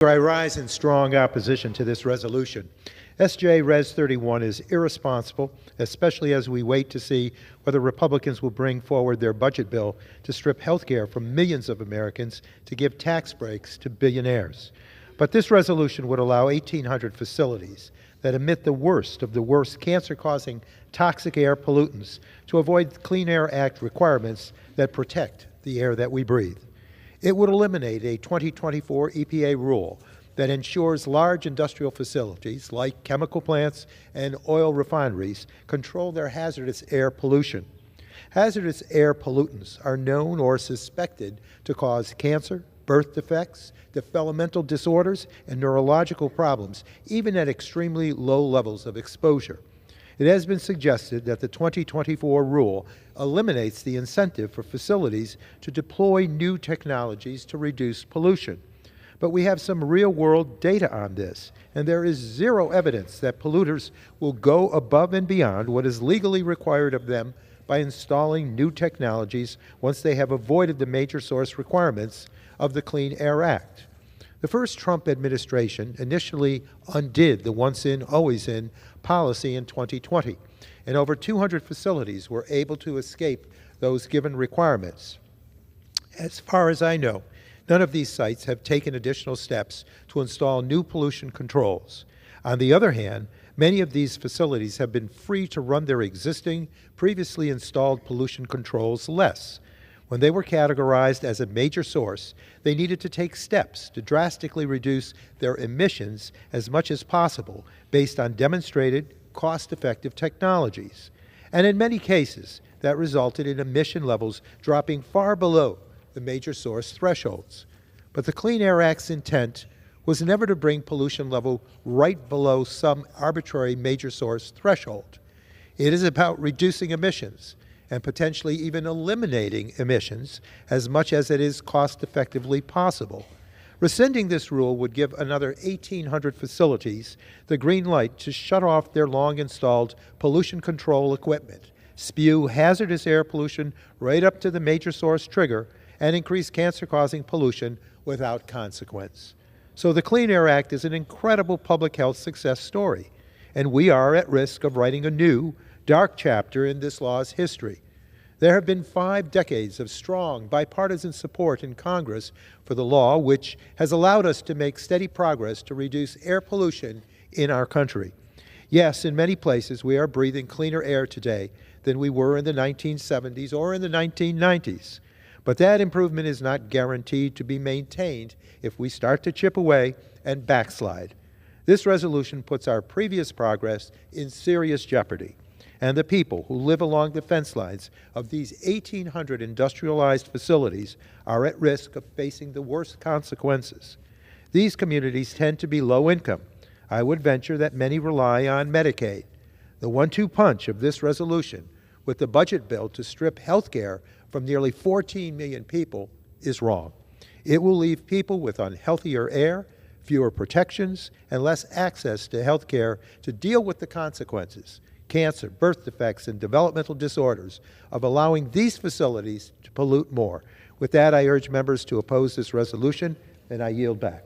I rise in strong opposition to this resolution. SJ Res 31 is irresponsible, especially as we wait to see whether Republicans will bring forward their budget bill to strip health care from millions of Americans to give tax breaks to billionaires. But this resolution would allow 1,800 facilities that emit the worst of the worst cancer-causing toxic air pollutants to avoid the Clean Air Act requirements that protect the air that we breathe. It would eliminate a 2024 EPA rule that ensures large industrial facilities like chemical plants and oil refineries control their hazardous air pollution. Hazardous air pollutants are known or suspected to cause cancer, birth defects, developmental disorders, and neurological problems, even at extremely low levels of exposure. It has been suggested that the 2024 rule eliminates the incentive for facilities to deploy new technologies to reduce pollution. But we have some real-world data on this, and there is zero evidence that polluters will go above and beyond what is legally required of them by installing new technologies once they have avoided the major source requirements of the Clean Air Act. The first Trump administration initially undid the once-in, always-in policy in 2020, and over 200 facilities were able to escape those given requirements. As far as I know, none of these sites have taken additional steps to install new pollution controls. On the other hand, many of these facilities have been free to run their existing, previously installed pollution controls less. When they were categorized as a major source, they needed to take steps to drastically reduce their emissions as much as possible based on demonstrated, cost-effective technologies. And in many cases, that resulted in emission levels dropping far below the major source thresholds. But the Clean Air Act's intent was never to bring pollution level right below some arbitrary major source threshold. It is about reducing emissions and potentially even eliminating emissions as much as it is cost-effectively possible. Rescinding this rule would give another 1,800 facilities the green light to shut off their long-installed pollution control equipment, spew hazardous air pollution right up to the major source trigger, and increase cancer-causing pollution without consequence. So the Clean Air Act is an incredible public health success story, and we are at risk of writing a new, dark chapter in this law's history. There have been 5 decades of strong bipartisan support in Congress for the law, which has allowed us to make steady progress to reduce air pollution in our country. Yes, in many places we are breathing cleaner air today than we were in the 1970s or in the 1990s. But that improvement is not guaranteed to be maintained if we start to chip away and backslide. This resolution puts our previous progress in serious jeopardy, and the people who live along the fence lines of these 1,800 industrialized facilities are at risk of facing the worst consequences. These communities tend to be low income. I would venture that many rely on Medicaid. The 1-2 punch of this resolution with the budget bill to strip health care from nearly 14 million people is wrong. It will leave people with unhealthier air, fewer protections, and less access to health care to deal with the consequences, cancer, birth defects, and developmental disorders of allowing these facilities to pollute more. With that, I urge members to oppose this resolution, and I yield back.